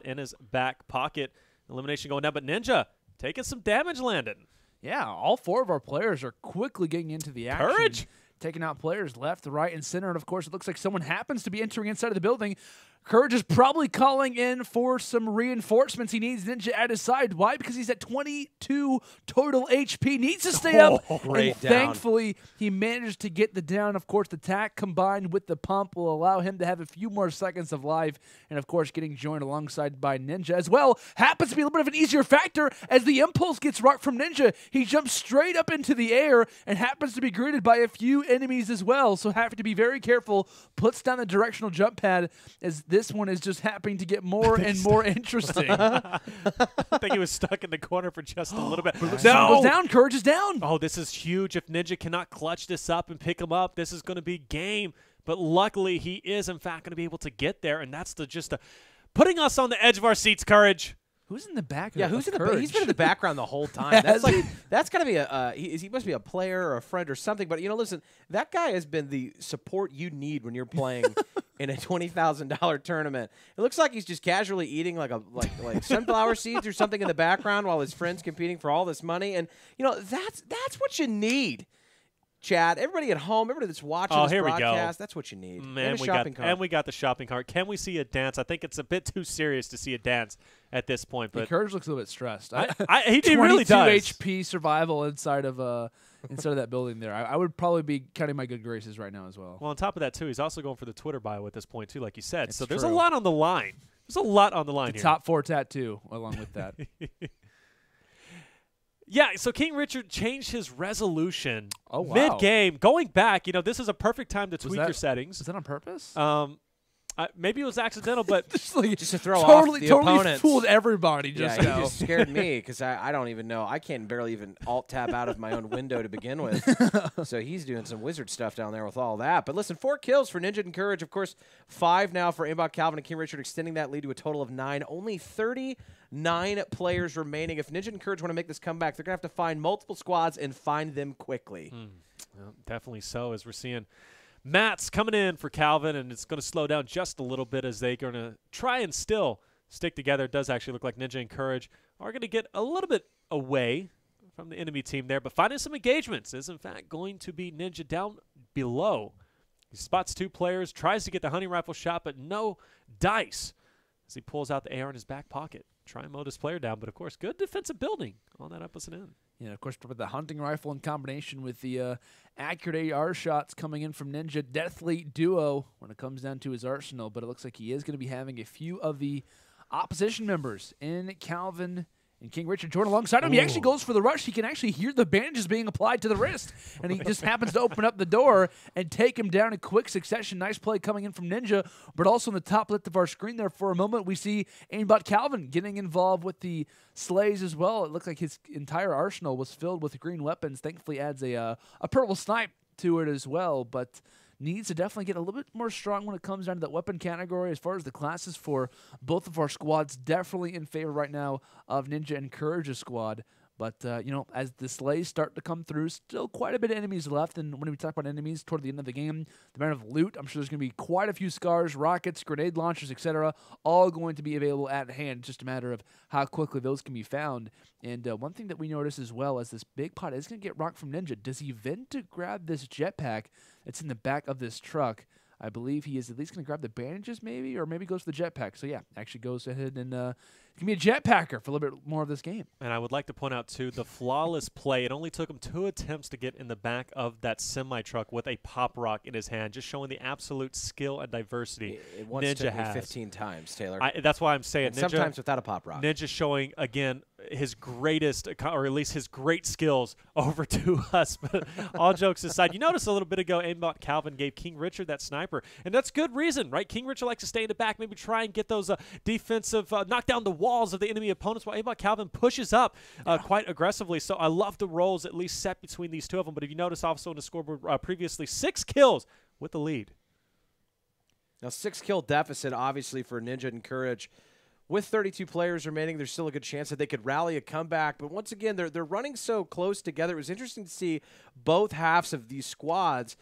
in his back pocket. Elimination going down, but Ninja taking some damage landing. Yeah, all 4 of our players are quickly getting into the action. Courage! Taking out players left, right, and center. And, of course, it looks like someone happens to be entering inside of the building. Courage is probably calling in for some reinforcements. He needs Ninja at his side. Why? Because he's at 22 total HP. Needs to stay up. Great and down. thankfully, he managed to get the down. Of course, the tack combined with the pump will allow him to have a few more seconds of life. And, of course, getting joined alongside by Ninja as well happens to be a little bit of an easier factor as the impulse gets rocked from Ninja. He jumps straight up into the air and happens to be greeted by a few enemies as well. So have to be very careful. Puts down the directional jump pad as this one is just happening to get more and more interesting. I think he was stuck in the corner for just a little bit. Goes down. Courage is down. Oh, this is huge. If Ninja cannot clutch this up and pick him up, this is going to be game. But luckily, he is, in fact, going to be able to get there, and that's putting us on the edge of our seats, Courage. Who's in the back? Yeah, who's in the? He's been in the background the whole time. That's got to be a. He must be a player or a friend or something. But listen, that guy has been the support you need when you're playing in a $20,000 tournament. It looks like he's just casually eating like sunflower seeds or something in the background while his friend's competing for all this money. And that's what you need. Chat, everybody at home, everybody that's watching this broadcast, that's what you need. Man, we got the shopping cart. Can we see a dance? I think it's a bit too serious to see a dance at this point. But Courage looks a little bit stressed. He really does. 22 HP survival inside of that building there. I would probably be counting my good graces right now as well. Well, on top of that, too, he's also going for the Twitter bio at this point, too, like you said. It's so there's true. a lot on the line. There's a lot on the line the here. top 4 tattoo along with that. Yeah, so King Richard changed his resolution wow. mid-game. Going back, this is a perfect time to tweak your settings. Was that on purpose? Maybe it was accidental, but just to throw off the opponents. Fooled everybody just now. He just scared me because I don't even know. I can't barely even alt-tab out of my own window to begin with. So he's doing some wizard stuff down there with all that. But listen, 4 kills for Ninja and Courage. Of course, 5 now for Aimbotcalvin and King Richard, extending that lead to a total of 9. Only 39 players remaining. If Ninja and Courage want to make this comeback, they're going to have to find multiple squads and find them quickly. Well, definitely so, as we're seeing Matt's coming in for Calvin, and it's going to slow down just a little bit as they're going to try and still stick together. It does actually look like Ninja and Courage are going to get a little bit away from the enemy team there, but finding some engagements is, in fact, going to be Ninja down below. He spots 2 players, tries to get the hunting rifle shot, but no dice as he pulls out the AR in his back pocket. Try and mow this player down, but, of course, good defensive building on that opposite end. Yeah, of course, with the hunting rifle in combination with the accurate AR shots coming in from Ninja, deathly duo when it comes down to his arsenal. But it looks like he is going to be having a few of the opposition members in Calvin and King Richard join alongside him. He actually goes for the rush. He can actually hear the bandages being applied to the wrist, and he just happens to open up the door and take him down in quick succession. Nice play coming in from Ninja, but also in the top left of our screen there for a moment, we see Aimbotcalvin getting involved with the slays as well. It looked like his entire arsenal was filled with green weapons. Thankfully adds a purple snipe to it as well, but needs to definitely get a little bit more strong when it comes down to that weapon category. As far as the classes for both of our squads, definitely in favor right now of Ninja and Courage's squad. But, as the slays start to come through, still quite a bit of enemies left. And when we talk about enemies toward the end of the game, the amount of loot, I'm sure there's going to be quite a few scars, rockets, grenade launchers, etc., all going to be available at hand. It's just a matter of how quickly those can be found. And one thing that we notice as well as this big pot is going to get rocked from Ninja. Does he vent to grab this jetpack that's in the back of this truck? I believe he is at least going to grab the bandages maybe, or maybe goes to the jetpack. So, yeah, actually goes ahead and can be a jetpacker for a little bit more of this game. And I would like to point out, too, the flawless play. It only took him 2 attempts to get in the back of that semi-truck with a pop rock in his hand, just showing the absolute skill and diversity it once Ninja took me has. 15 times, Taylor. That's why I'm saying and Ninja, sometimes without a pop rock. Ninja showing, again, his greatest, or at least his great skills over to us. But all jokes aside, you noticed a little bit ago, Aimbotcalvin gave King Richard that sniper, and that's good reason, right? King Richard likes to stay in the back, maybe try and get those defensive, knock down the walls of the enemy opponents, while Aimbotcalvin pushes up quite aggressively. So I love the roles at least set between these 2 of them. But if you notice also in the scoreboard previously, 6 kills with the lead. Now, 6-kill deficit, obviously, for Ninja and Courage. With 32 players remaining, there's still a good chance that they could rally a comeback. But once again, they're running so close together. It was interesting to see both halves of these squads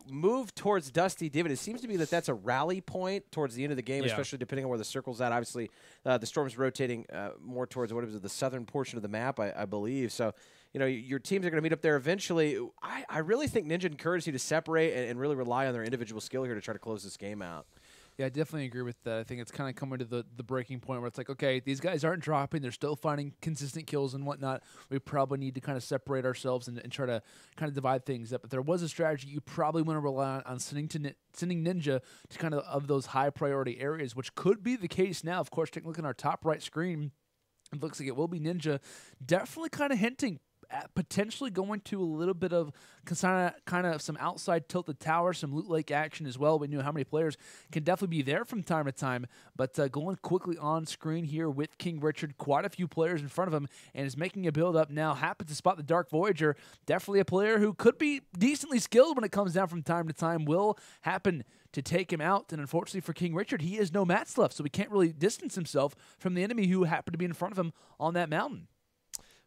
move towards Dusty Divot. It seems to be that that's a rally point towards the end of the game, especially depending on where the circle's at. Obviously, the Storm's rotating more towards what is it, the southern portion of the map, I believe. So, you know, your teams are going to meet up there eventually. I really think Ninja and CouRageJD need to separate and really rely on their individual skill here to try to close this game out. Yeah, I definitely agree with that. I think it's kind of coming to the breaking point where it's like, okay, these guys aren't dropping. They're still finding consistent kills and whatnot. We probably need to kind of separate ourselves and try to kind of divide things up. If there was a strategy, you probably want to rely on sending Ninja to kind of those high priority areas, which could be the case now. Of course, take a look at our top right screen. It looks like it will be Ninja. Definitely kind of hinting at potentially going to a little bit of kind of some outside tilted tower, some loot lake action as well. We knew how many players can definitely be there from time to time, but going quickly on screen here with King Richard, quite a few players in front of him, and is making a build up now. Happens to spot the Dark Voyager. Definitely a player who could be decently skilled when it comes down from time to time. Will happen to take him out, and unfortunately for King Richard, he has no mats left, so he can't really distance himself from the enemy who happened to be in front of him on that mountain.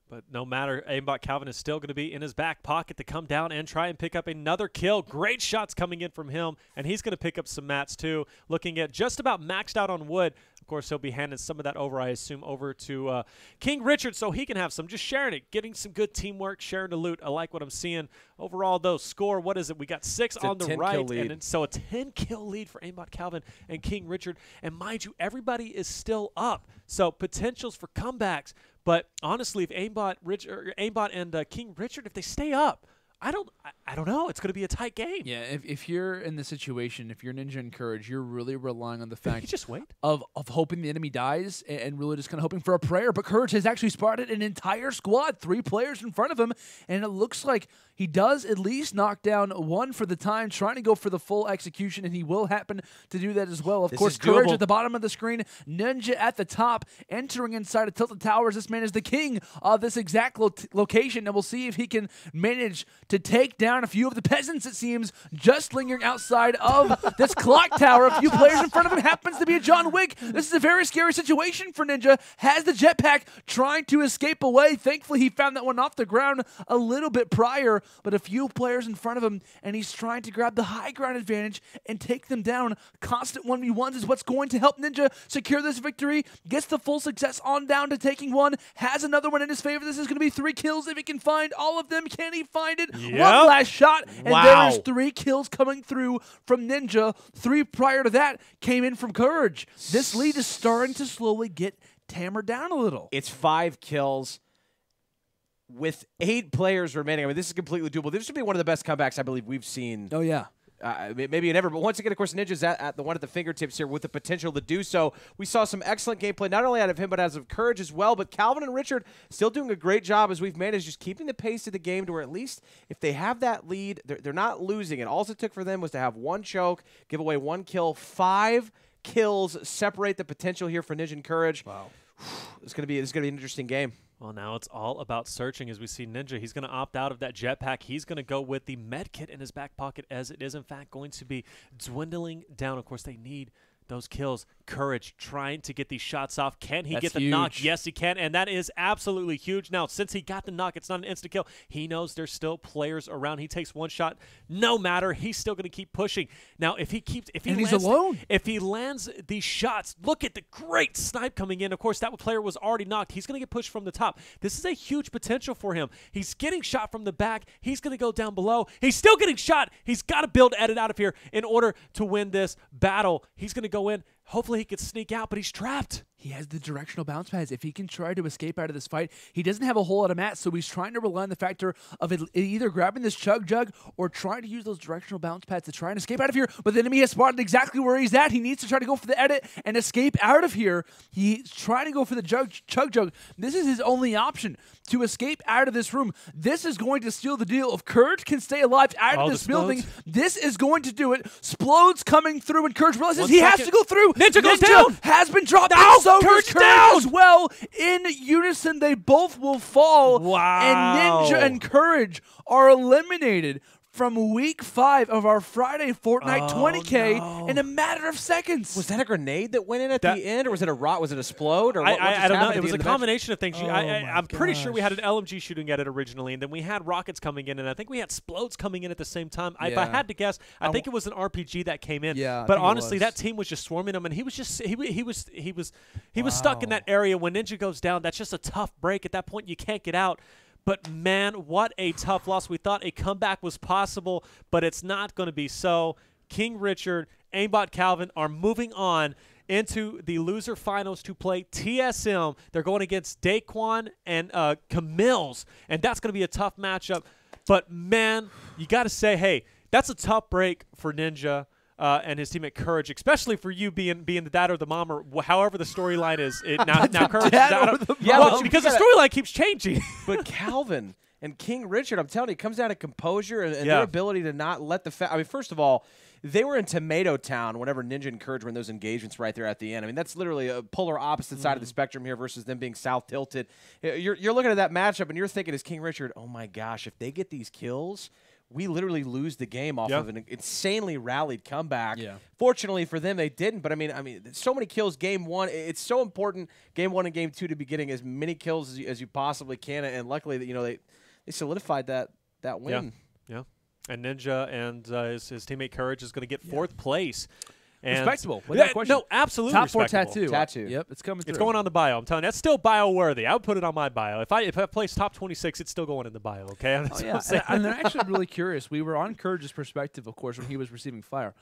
But no matter, Aimbotcalvin is still going to be in his back pocket to come down and try and pick up another kill. Great shots coming in from him, and he's going to pick up some mats too. Looking at just about maxed out on wood. Of course, he'll be handing some of that over, I assume, over to King Richard so he can have some. Just sharing it, getting some good teamwork, sharing the loot. I like what I'm seeing. Overall, though, score, what is it? We got 6 on the right. And so a 10-kill lead for Aimbotcalvin and King Richard. And mind you, everybody is still up. So potentials for comebacks. But honestly, if Aimbot and King Richard, if they stay up, I don't know. It's going to be a tight game. Yeah, if you're in the situation, if you're Ninja and Courage, you're really relying on the fact you just wait of hoping the enemy dies and really just kind of hoping for a prayer. But Courage has actually spotted an entire squad, 3 players in front of him, and it looks like he does at least knock down one for the time, trying to go for the full execution, and he will happen to do that as well. Of course, Courage at the bottom of the screen, Ninja at the top, entering inside of Tilted Towers. This man is the king of this exact location, and we'll see if he can manage to take down a few of the peasants, it seems, just lingering outside of this clock tower. A few players in front of him, happens to be a John Wick. This is a very scary situation for Ninja. Has the jetpack, trying to escape away. Thankfully, he found that one off the ground a little bit prior, but a few players in front of him, and he's trying to grab the high ground advantage and take them down. Constant 1v1s is what's going to help Ninja secure this victory. Gets the full success on down to taking one. Has another one in his favor. This is going to be 3 kills if he can find all of them. Can he find it? Yep. One last shot, and there's 3 kills coming through from Ninja. 3 prior to that came in from Courage. This lead is starting to slowly get hammered down a little. It's 5 kills with 8 players remaining. I mean, this is completely doable. This should be one of the best comebacks I believe we've seen. Oh, yeah. Maybe never, but once again, of course, Ninja's at the one at the fingertips here with the potential to do so. We saw some excellent gameplay, not only out of him, but as of Courage as well. But Calvin and Richard still doing a great job as we've managed just keeping the pace of the game to where at least if they have that lead, they're not losing it. All it took for them was to have 1 choke, give away 1 kill, 5 kills separate the potential here for Ninja and Courage. Wow. It's gonna be an interesting game. Well, now it's all about searching as we see Ninja. He's going to opt out of that jetpack. He's going to go with the med kit in his back pocket as it is, in fact, going to be dwindling down. Of course, they need those kills. Courage trying to get these shots off. Can he get the knock? Yes, he can, and that is absolutely huge. Now, since he got the knock, it's not an instant kill. He knows there's still players around. He takes 1 shot. No matter, he's still going to keep pushing. Now, if he lands these shots, look at the great snipe coming in. Of course, that player was already knocked. He's going to get pushed from the top. This is a huge potential for him. He's getting shot from the back. He's going to go down below. He's still getting shot. He's got to build edit out of here in order to win this battle. He's going to go in. Hopefully he could sneak out, but he's trapped. He has the directional bounce pads. If he can try to escape out of this fight, he doesn't have a whole lot of mats, so he's trying to rely on the factor of either grabbing this chug jug or trying to use those directional bounce pads to try and escape out of here. But the enemy has spotted exactly where he's at. He needs to try to go for the edit and escape out of here. He's trying to go for the chug jug. This is his only option to escape out of this room. This is going to seal the deal. If Courage can stay alive out of this building, this is going to do it. Splodes coming through, and Courage realizes he has to go through. Ninja goes down. Has been dropped. No, so Courage down as well. In unison, they both will fall. Wow. And Ninja and Courage are eliminated from week 5 of our Friday Fortnite Oh, 20K no. in a matter of seconds. Was that a grenade that went in at the end, or was it a rot? Was it a explode? Or what just I don't know. happened It at was the a end of the match? combination of things. Oh I'm pretty sure we gosh. had an LMG shooting at it originally, and then we had rockets coming in, and I think we had explodes coming in at the same time. If I Yeah. had to guess, I think it was an RPG that came in. Yeah, I but think it honestly, was. that team was just swarming him, and he was just he was stuck in that area. When Ninja goes down, that's just a tough break. At that point, you can't get out. But, man, what a tough loss. We thought a comeback was possible, but it's not going to be so. King Richard, Aimbotcalvin are moving on into the loser finals to play TSM. They're going against Daequan and CaMiLLs, and that's going to be a tough matchup. But, man, you got to say, hey, that's a tough break for Ninja. And his teammate Courage, especially for you being the dad or the mom, or however the storyline is. Now Courage, because the storyline keeps changing. But Calvin and King Richard, I'm telling you, it comes down to composure and their ability to not let the I mean, first of all, they were in Tomato Town whenever Ninja and Courage were in those engagements right there at the end. I mean, that's literally a polar opposite side of the spectrum here versus them being south tilted. You're looking at that matchup and you're thinking as King Richard, oh my gosh, if they get these kills, we literally lose the game off of an insanely rallied comeback. Yeah. Fortunately for them, they didn't. But I mean, so many kills game 1. It's so important game 1 and game 2 to be getting as many kills as you possibly can. And luckily, that they solidified that win. Yeah. And Ninja and his teammate Courage is going to get 4th place. And Respectable. Without question. No, absolutely Top 4 respectable. tattoo. Yep, it's coming through. It's going on the bio. I'm telling you, that's still bio-worthy. I would put it on my bio. If I place top 26, it's still going in the bio, okay? Oh, yeah. And they're actually really curious. We were on Courage's perspective, of course, when he was receiving fire.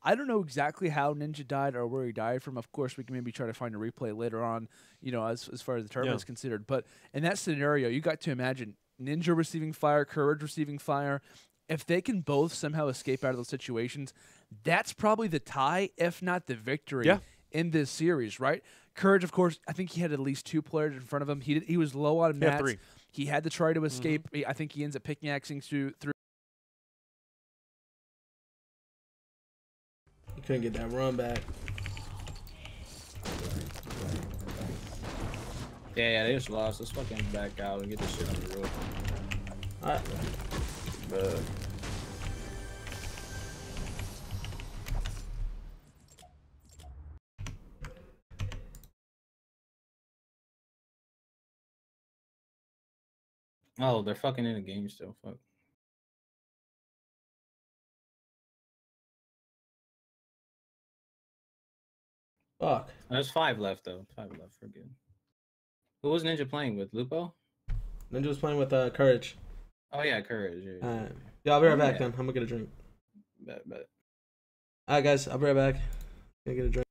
I don't know exactly how Ninja died or where he died from. Of course, we can maybe try to find a replay later on, as far as the tournament is considered. But in that scenario, you got to imagine Ninja receiving fire, Courage receiving fire. If they can both somehow escape out of those situations, that's probably the tie, if not the victory, in this series, right? Courage, of course, I think he had at least 2 players in front of him. He was low on mats. 3. He had to try to escape. I think he ends up pickaxing through. He couldn't get that run back. Yeah, they just lost. Let's fucking back out and get this shit on the road. Alright. Oh, they're fucking in the game still. Fuck. Fuck. There's 5 left though. 5 left. We're good. Who was Ninja playing with? Lupo? Ninja was playing with Courage. Oh yeah, Courage. Yeah. Yeah, I'll be right back then. I'm gonna get a drink. Bet. Alright guys, I'll be right back. Gonna get a drink.